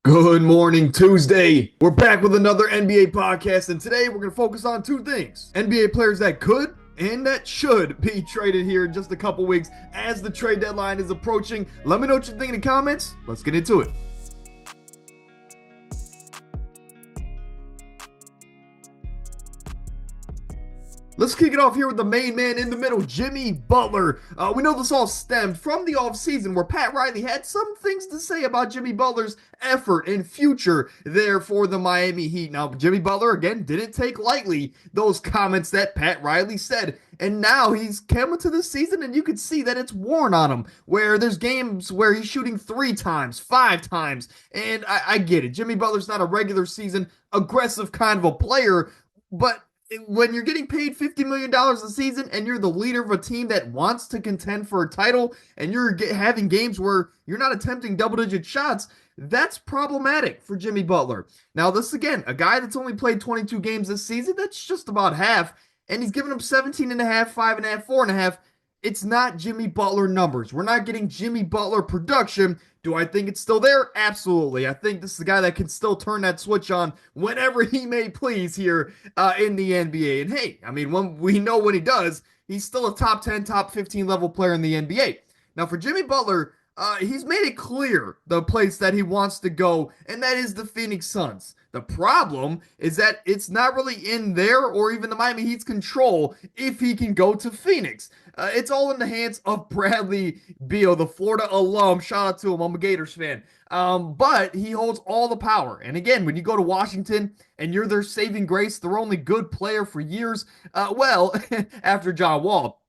Good morning, Tuesday. We're back with another NBA podcast, and today we're going to focus on two things: NBA players that could and that should be traded here in just a couple weeks as the trade deadline is approaching. Let me know what you think in the comments. Let's get into it. Let's kick it off here with the main man in the middle, Jimmy Butler. We know this all stemmed from the offseason where Pat Riley had some things to say about Jimmy Butler's effort and future there for the Miami Heat. Now, Jimmy Butler, again, didn't take lightly those comments that Pat Riley said. And now he's come into the season and you can see that it's worn on him, where there's games where he's shooting 3 times, 5 times. And I get it. Jimmy Butler's not a regular season aggressive kind of a player, but when you're getting paid $50 million a season and you're the leader of a team that wants to contend for a title and you're having games where you're not attempting double-digit shots, that's problematic for Jimmy Butler. Now, this again, a guy that's only played 22 games this season, that's just about half, and he's given him 17 and a half, 5.5, 4.5. It's not Jimmy Butler numbers. We're not getting Jimmy Butler production. Do I think it's still there? Absolutely. I think this is a guy that can still turn that switch on whenever he may please here in the NBA. And hey, I mean, when we know when he does, he's still a top 10, top 15 level player in the NBA. Now, for Jimmy Butler, he's made it clear the place that he wants to go, and that is the Phoenix Suns. The problem is that it's not really in there or even the Miami Heat's control if he can go to Phoenix. It's all in the hands of Bradley Beal, the Florida alum. Shout out to him. I'm a Gators fan. But he holds all the power. And again, when you go to Washington and you're their saving grace, their only good player for years, after John Wall,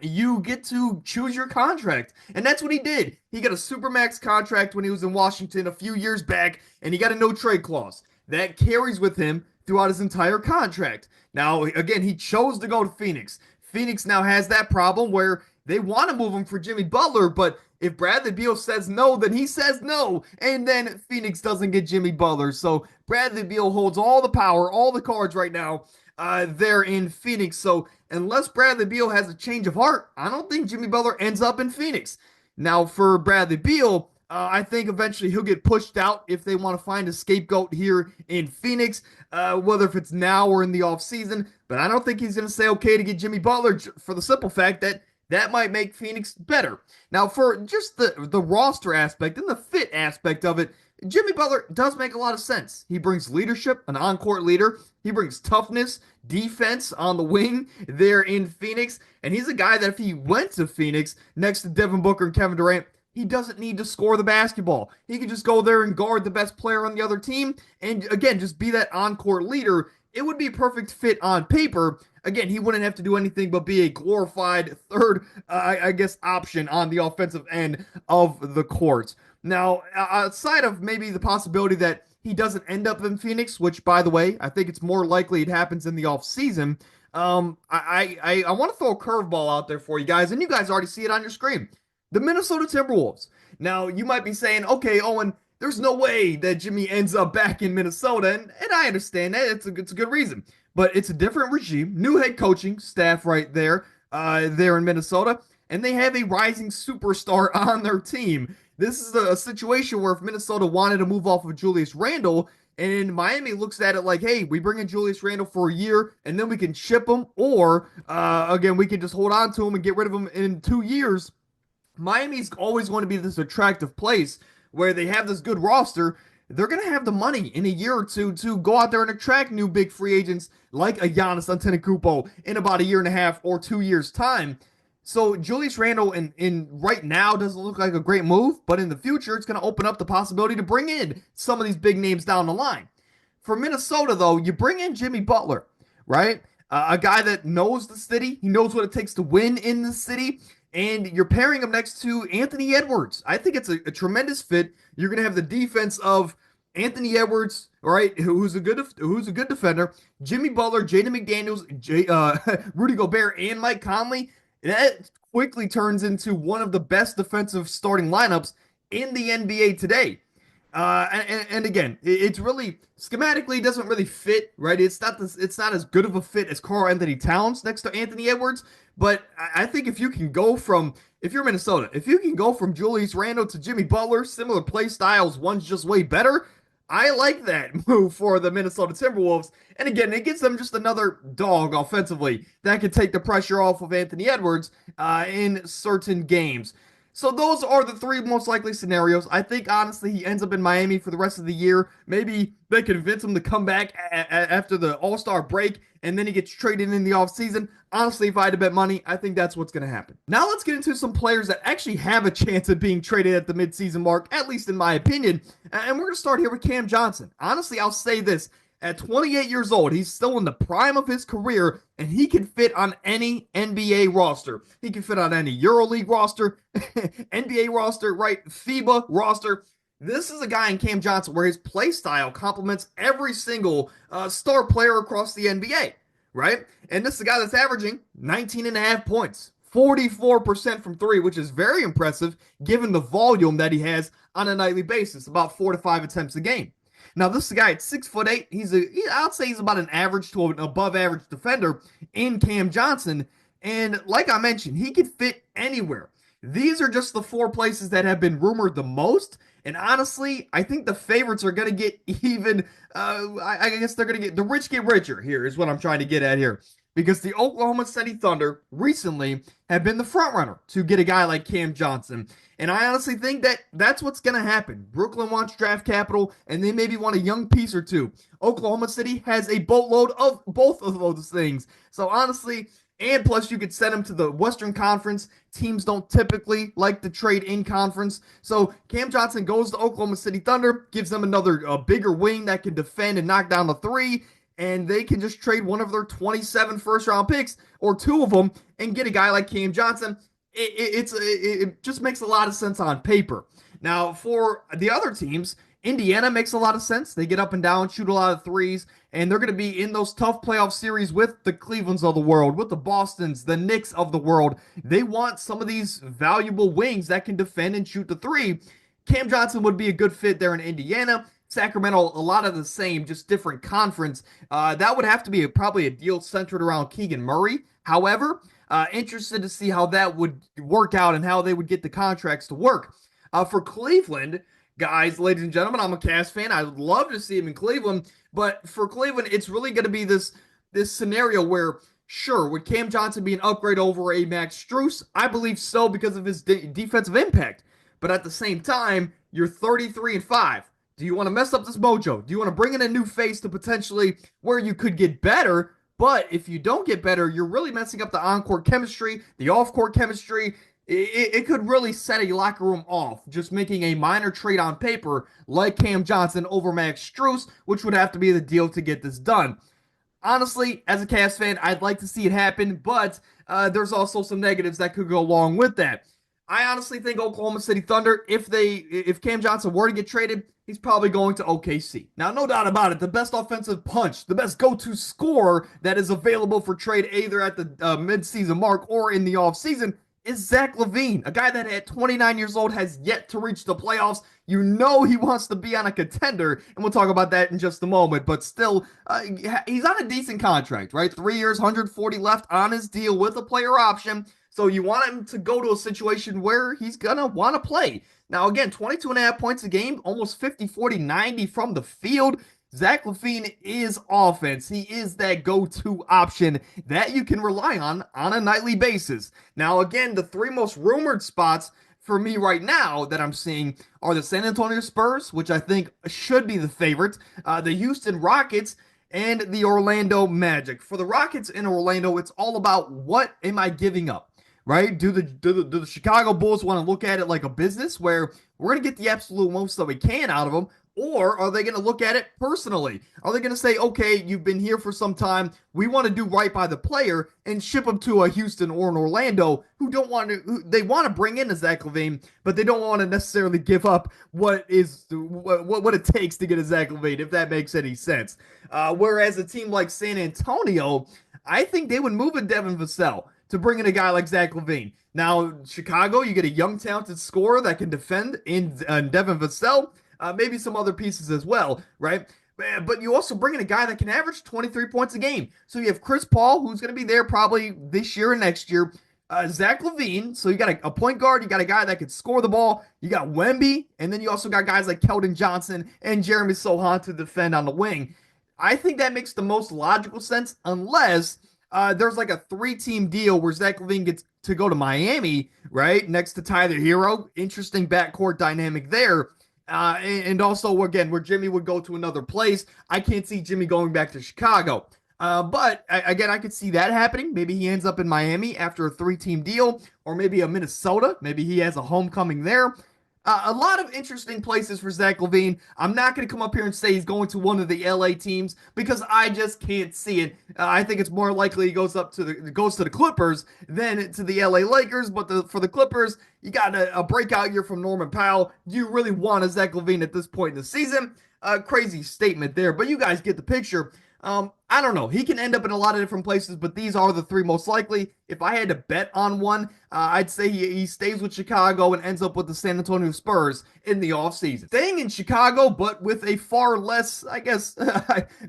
you get to choose your contract. And that's what he did. He got a Supermax contract when he was in Washington a few years back, and he got a no trade clause. That carries with him throughout his entire contract. Now, again, he chose to go to Phoenix. Phoenix now has that problem where they want to move him for Jimmy Butler, but if Bradley Beal says no, then he says no, and then Phoenix doesn't get Jimmy Butler. So Bradley Beal holds all the power, all the cards right now there in Phoenix. So unless Bradley Beal has a change of heart, I don't think Jimmy Butler ends up in Phoenix. Now, for Bradley Beal, I think eventually he'll get pushed out if they want to find a scapegoat here in Phoenix, whether if it's now or in the offseason. But I don't think he's going to say okay to get Jimmy Butler for the simple fact that that might make Phoenix better. Now, for just the roster aspect and the fit aspect of it, Jimmy Butler does make a lot of sense. He brings leadership, an on-court leader. He brings toughness, defense on the wing there in Phoenix. And he's a guy that if he went to Phoenix next to Devin Booker and Kevin Durant, he doesn't need to score the basketball. He can just go there and guard the best player on the other team and, again, just be that on-court leader. It would be a perfect fit on paper. Again, he wouldn't have to do anything but be a glorified third, option on the offensive end of the court. Now, outside of maybe the possibility that he doesn't end up in Phoenix, which, by the way, I think it's more likely it happens in the offseason, I want to throw a curveball out there for you guys, and you guys already see it on your screen. The Minnesota Timberwolves. Now, you might be saying, okay, Owen, there's no way that Jimmy ends up back in Minnesota, and I understand that. It's a good reason. But it's a different regime, new head coaching staff right there, there in Minnesota, and they have a rising superstar on their team. This is a situation where if Minnesota wanted to move off of Julius Randle, and Miami looks at it like, hey, we bring in Julius Randle for a year, and then we can ship him, or, again, we can just hold on to him and get rid of him in 2 years. Miami's always going to be this attractive place where they have this good roster. They're going to have the money in a year or two to go out there and attract new big free agents like a Giannis Antetokounmpo in about a year and a half or 2 years' time. So Julius Randle in right now doesn't look like a great move, but in the future, it's going to open up the possibility to bring in some of these big names down the line. For Minnesota, though, you bring in Jimmy Butler, right? A guy that knows the city. He knows what it takes to win in the city. And you're pairing him next to Anthony Edwards. I think it's a tremendous fit. You're going to have the defense of Anthony Edwards, right, who's a good defender. Jimmy Butler, Jaden McDaniels, Rudy Gobert, and Mike Conley. That quickly turns into one of the best defensive starting lineups in the NBA today. And again, it's really schematically doesn't really fit, right? It's not as good of a fit as Karl-Anthony Towns next to Anthony Edwards. But I think if you can go from if you're Minnesota, if you can go from Julius Randle to Jimmy Butler, similar play styles, one's just way better. I like that move for the Minnesota Timberwolves. And again, it gives them just another dog offensively that can take the pressure off of Anthony Edwards in certain games. So those are the three most likely scenarios. I think honestly he ends up in Miami for the rest of the year. Maybe they convince him to come back after the All-Star break and then he gets traded in the offseason. Honestly, if I had to bet money, I think that's what's going to happen. Now let's get into some players that actually have a chance of being traded at the midseason mark, at least in my opinion. And we're going to start here with Cam Johnson. Honestly, I'll say this. At 28 years old, he's still in the prime of his career, and he can fit on any NBA roster. He can fit on any EuroLeague roster, NBA roster, right? FIBA roster. This is a guy in Cam Johnson where his play style complements every single star player across the NBA, right? And this is a guy that's averaging 19 and a half points, 44% from three, which is very impressive given the volume that he has on a nightly basis, about 4 to 5 attempts a game. Now, this is a guy at 6'8". I'd say he's about an average to an above average defender in Cam Johnson. And like I mentioned, he could fit anywhere. These are just the four places that have been rumored the most. And honestly, I think the favorites are going to get even, I guess they're going to get, the rich get richer here, is what I'm trying to get at here. Because the Oklahoma City Thunder recently have been the front runner to get a guy like Cam Johnson. And I honestly think that that's what's going to happen. Brooklyn wants draft capital, and they maybe want a young piece or two. Oklahoma City has a boatload of both of those things. So honestly, and plus you could send him to the Western Conference. Teams don't typically like to trade in conference. So Cam Johnson goes to Oklahoma City Thunder, gives them another bigger wing that can defend and knock down the three. And they can just trade one of their 27 first-round picks or two of them and get a guy like Cam Johnson. It just makes a lot of sense on paper. Now, for the other teams, Indiana makes a lot of sense. They get up and down, shoot a lot of threes, and they're going to be in those tough playoff series with the Clevelands of the world, with the Bostons, the Knicks of the world. They want some of these valuable wings that can defend and shoot the three. Cam Johnson would be a good fit there in Indiana. Sacramento, a lot of the same, just different conference. That would have to be probably a deal centered around Keegan Murray. However, interested to see how that would work out and how they would get the contracts to work. For Cleveland, guys, ladies and gentlemen, I'm a Cavs fan. I would love to see him in Cleveland, but for Cleveland, it's really going to be this scenario where, sure, would Cam Johnson be an upgrade over a Max Strus? I believe so because of his defensive impact. But at the same time, you're 33-5. Do you want to mess up this mojo? Do you want to bring in a new face to potentially where you could get better? But if you don't get better, you're really messing up the on-court chemistry, the off-court chemistry. It could really set a locker room off, just making a minor trade on paper like Cam Johnson over Max Strus, which would have to be the deal to get this done. Honestly, as a Cavs fan, I'd like to see it happen, but there's also some negatives that could go along with that. I honestly think Oklahoma City Thunder, if Cam Johnson were to get traded, he's probably going to OKC. Now, no doubt about it, the best offensive punch, the best go-to scorer that is available for trade either at the midseason mark or in the offseason is Zach LaVine, a guy that at 29 years old has yet to reach the playoffs. You know he wants to be on a contender, and we'll talk about that in just a moment. But still, he's on a decent contract, right? 3 years, 140 left on his deal with a player option. So you want him to go to a situation where he's going to want to play. Now, again, 22 and a half points a game, almost 50, 40, 90 from the field. Zach LaVine is offense. He is that go-to option that you can rely on a nightly basis. Now, again, the three most rumored spots for me right now that I'm seeing are the San Antonio Spurs, which I think should be the favorite, the Houston Rockets, and the Orlando Magic. For the Rockets in Orlando, it's all about what am I giving up? Right? Do the Chicago Bulls want to look at it like a business where we're going to get the absolute most that we can out of them? Or are they going to look at it personally? Are they going to say, okay, you've been here for some time. We want to do right by the player and ship them to a Houston or an Orlando they want to bring in a Zach LaVine, but they don't want to necessarily give up what it takes to get a Zach LaVine, if that makes any sense. Whereas a team like San Antonio, I think they would move a Devin Vassell to bring in a guy like Zach LaVine. Now, Chicago, you get a young, talented scorer that can defend in Devin Vassell. maybe some other pieces as well, right? But you also bring in a guy that can average 23 points a game. So you have Chris Paul, who's going to be there probably this year and next year. Zach LaVine. So you got a point guard, you got a guy that can score the ball. You got Wemby, and then you also got guys like Keldon Johnson and Jeremy Sohan to defend on the wing. I think that makes the most logical sense unless there's like a three-team deal where Zach LaVine gets to go to Miami, right, next to Tyler Hero. Interesting backcourt dynamic there. And also, again, where Jimmy would go to another place. I can't see Jimmy going back to Chicago. But again, I could see that happening. Maybe he ends up in Miami after a three-team deal, or maybe a Minnesota. Maybe he has a homecoming there. A lot of interesting places for Zach LaVine. I'm not going to come up here and say he's going to one of the LA teams because I just can't see it. I think it's more likely he goes to the Clippers than to the LA Lakers. But for the Clippers, you got a breakout year from Norman Powell. Do you really want a Zach LaVine at this point in the season? Crazy statement there, but you guys get the picture. I don't know. He can end up in a lot of different places, but these are the three most likely. If I had to bet on one, I'd say he stays with Chicago and ends up with the San Antonio Spurs in the offseason. Staying in Chicago, but with a far less, I guess,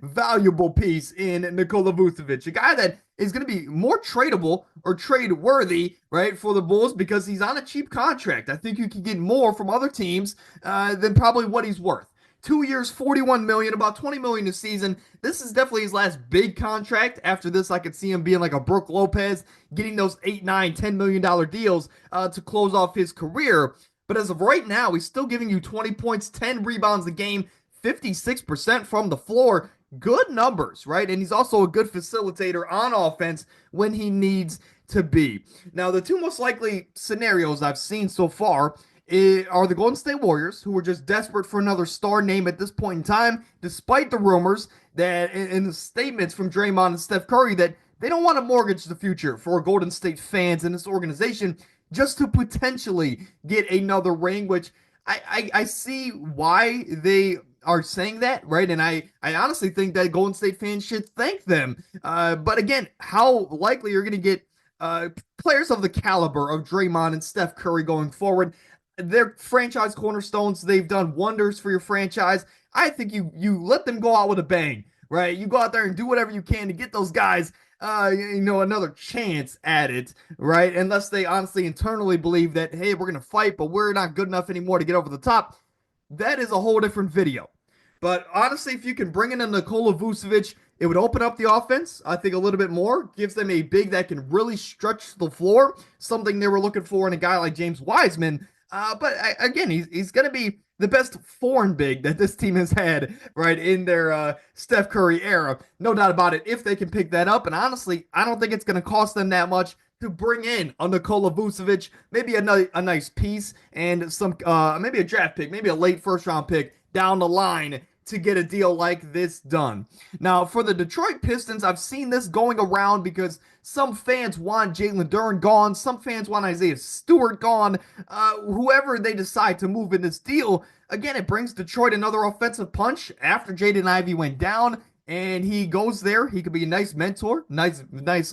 valuable piece in Nikola Vucevic, a guy that is going to be more tradable or trade worthy, right, for the Bulls because he's on a cheap contract. I think you can get more from other teams than probably what he's worth. 2 years, 41 million, about 20 million a season. This is definitely his last big contract. After this, I could see him being like a Brook Lopez, getting those 8, 9, $10 million deals to close off his career. But as of right now, he's still giving you 20 points, 10 rebounds a game, 56% from the floor. Good numbers, right? And he's also a good facilitator on offense when he needs to be. Now, the two most likely scenarios I've seen so far are the Golden State Warriors, who are just desperate for another star name at this point in time, despite the rumors that in the statements from Draymond and Steph Curry that they don't want to mortgage the future for Golden State fans in this organization just to potentially get another ring, which I see why they are saying that, right? And I honestly think that Golden State fans should thank them. But again, how likely you're going to get players of the caliber of Draymond and Steph Curry going forward? They're franchise cornerstones. They've done wonders for your franchise. I think you let them go out with a bang, right? You go out there and do whatever you can to get those guys, another chance at it, right? Unless they honestly internally believe that, hey, we're going to fight, but we're not good enough anymore to get over the top. That is a whole different video. But honestly, if you can bring in a Nikola Vucevic, it would open up the offense, I think, a little bit more. Gives them a big that can really stretch the floor, something they were looking for in a guy like James Wiseman. But again, he's going to be the best foreign big that this team has had, right, in their Steph Curry era. No doubt about it, if they can pick that up. And honestly, I don't think it's going to cost them that much to bring in a Nikola Vucevic, maybe a nice piece, and some maybe a draft pick, maybe a late first-round pick down the line to get a deal like this done. Now, for the Detroit Pistons, I've seen this going around because some fans want Jalen Duren gone. Some fans want Isaiah Stewart gone. Whoever they decide to move in this deal, again, it brings Detroit another offensive punch after Jaden Ivey went down. And he goes there. He could be a nice mentor, nice,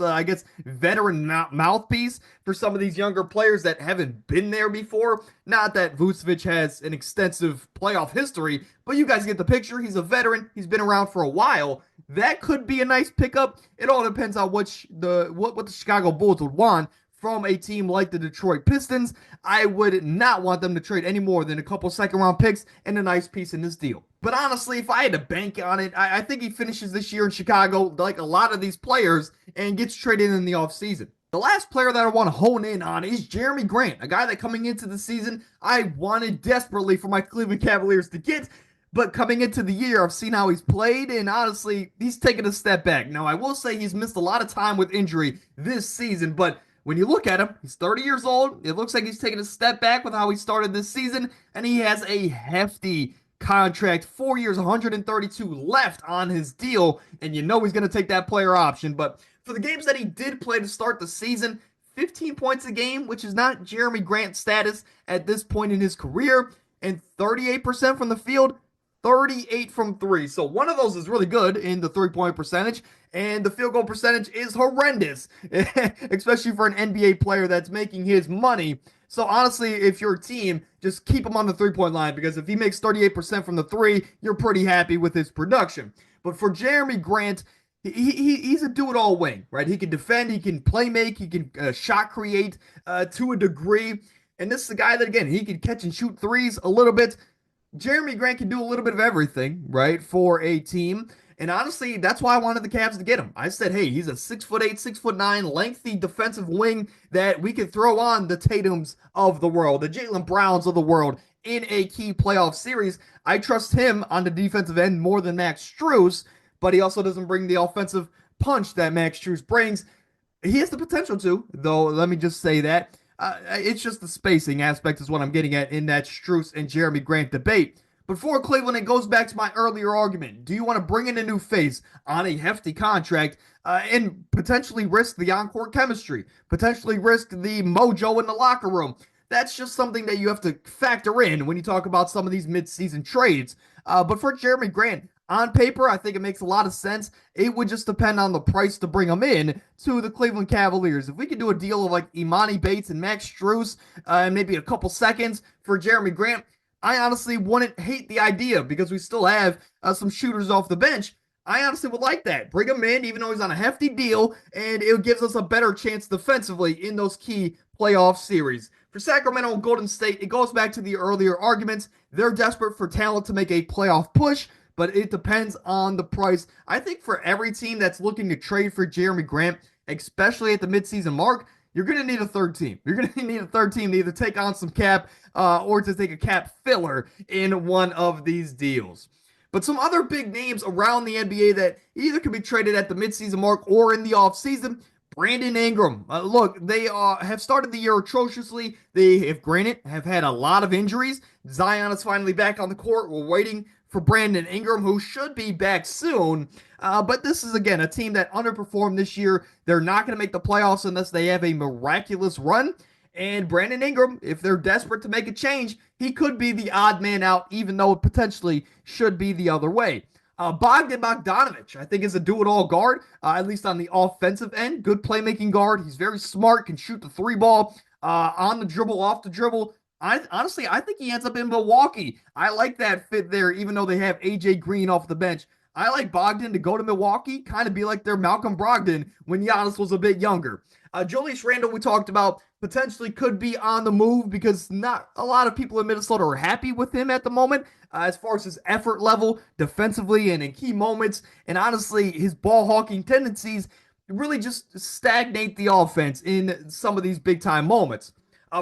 I guess, veteran mouthpiece for some of these younger players that haven't been there before. Not that Vucevic has an extensive playoff history, but you guys get the picture. He's a veteran. He's been around for a while. That could be a nice pickup. It all depends on what the Chicago Bulls would want from a team like the Detroit Pistons. I would not want them to trade any more than a couple second-round picks and a nice piece in this deal. But honestly, if I had to bank on it, I think he finishes this year in Chicago like a lot of these players and gets traded in the offseason. The last player that I want to hone in on is Jeremy Grant, a guy that coming into the season I wanted desperately for my Cleveland Cavaliers to get. But coming into the year, I've seen how he's played, and honestly, he's taken a step back. Now, I will say he's missed a lot of time with injury this season, but when you look at him, he's 30 years old. It looks like he's taken a step back with how he started this season, and he has a hefty contract, 4 years, 132 left on his deal, and you know he's going to take that player option. But for the games that he did play to start the season, 15 points a game, which is not Jeremy Grant status at this point in his career, and 38% from the field, 38 from three. So one of those is really good in the three-point percentage, and the field goal percentage is horrendous, especially for an NBA player that's making his money So honestly, if you're a team, just keep him on the 3 point line because if he makes 38% from the three, you're pretty happy with his production. But for Jeremy Grant, he's a do it all wing, right? He can defend, he can play make, he can shot create to a degree. And this is a guy that, again, he can catch and shoot threes a little bit. Jeremy Grant can do a little bit of everything, right, for a team. And honestly, that's why I wanted the Cavs to get him. I said, hey, he's a 6'8", 6'9", lengthy defensive wing that we could throw on the Tatums of the world, the Jaylen Browns of the world in a key playoff series. I trust him on the defensive end more than Max Strus, but he also doesn't bring the offensive punch that Max Strus brings. He has the potential to, though. Let me just say that. It's just the spacing aspect is what I'm getting at in that Strus and Jeremy Grant debate. But for Cleveland, it goes back to my earlier argument. Do you want to bring in a new face on a hefty contract and potentially risk the on-court chemistry, potentially risk the mojo in the locker room? That's just something that you have to factor in when you talk about some of these mid-season trades. But for Jeremy Grant, on paper, I think it makes a lot of sense. It would just depend on the price to bring him in to the Cleveland Cavaliers. If we could do a deal of like Imani Bates and Max Strus and maybe a couple seconds for Jeremy Grant, I honestly wouldn't hate the idea because we still have some shooters off the bench. I honestly would like that. Bring him in, even though he's on a hefty deal, and it gives us a better chance defensively in those key playoff series. For Sacramento and Golden State, it goes back to the earlier arguments. They're desperate for talent to make a playoff push, but it depends on the price. I think for every team that's looking to trade for Jeremy Grant, especially at the midseason mark, you're going to need a third team. You're going to need a third team to either take on some cap or to take a cap filler in one of these deals. But some other big names around the NBA that either could be traded at the midseason mark or in the offseason. Brandon Ingram. Look, they have started the year atrociously. They, if granted, have had a lot of injuries. Zion is finally back on the court. We're waiting for Brandon Ingram, who should be back soon. But this is, again, a team that underperformed this year. They're not going to make the playoffs unless they have a miraculous run. And Brandon Ingram, if they're desperate to make a change, he could be the odd man out, even though it potentially should be the other way. Bogdan Bogdanovic, I think, is a do-it-all guard, at least on the offensive end. Good playmaking guard. He's very smart, can shoot the three ball on the dribble, off the dribble. Honestly, I think he ends up in Milwaukee. I like that fit there, even though they have AJ Green off the bench. I like Bogdan to go to Milwaukee, kind of be like their Malcolm Brogdon when Giannis was a bit younger. Julius Randle, we talked about, potentially could be on the move because not a lot of people in Minnesota are happy with him at the moment as far as his effort level defensively and in key moments. And honestly, his ball hawking tendencies really just stagnate the offense in some of these big time moments.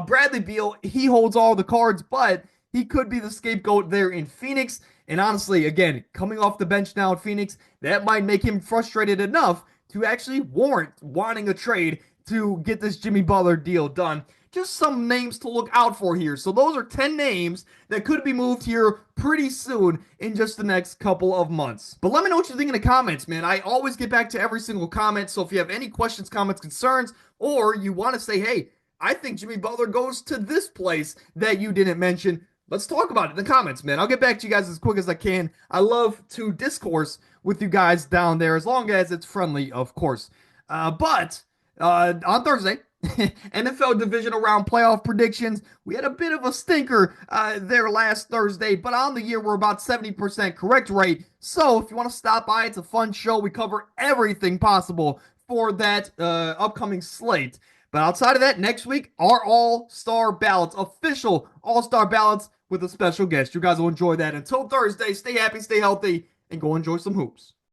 Bradley Beal, he holds all the cards, but he could be the scapegoat there in Phoenix. And honestly, again, coming off the bench now in Phoenix, that might make him frustrated enough to actually warrant wanting a trade to get this Jimmy Butler deal done. Just some names to look out for here. So those are 10 names that could be moved here pretty soon in just the next couple of months. But let me know what you think in the comments, man. I always get back to every single comment. So if you have any questions, comments, concerns, or you want to say, hey, I think Jimmy Butler goes to this place that you didn't mention, let's talk about it in the comments, man. I'll get back to you guys as quick as I can. I love to discourse with you guys down there, as long as it's friendly, of course. But on Thursday, NFL divisional round playoff predictions. We had a bit of a stinker there last Thursday, but on the year, we're about 70% correct rate. So if you want to stop by, it's a fun show. We cover everything possible for that upcoming slate. But outside of that, next week, our all-star ballots, official all-star ballots with a special guest. You guys will enjoy that. Until Thursday, stay happy, stay healthy, and go enjoy some hoops.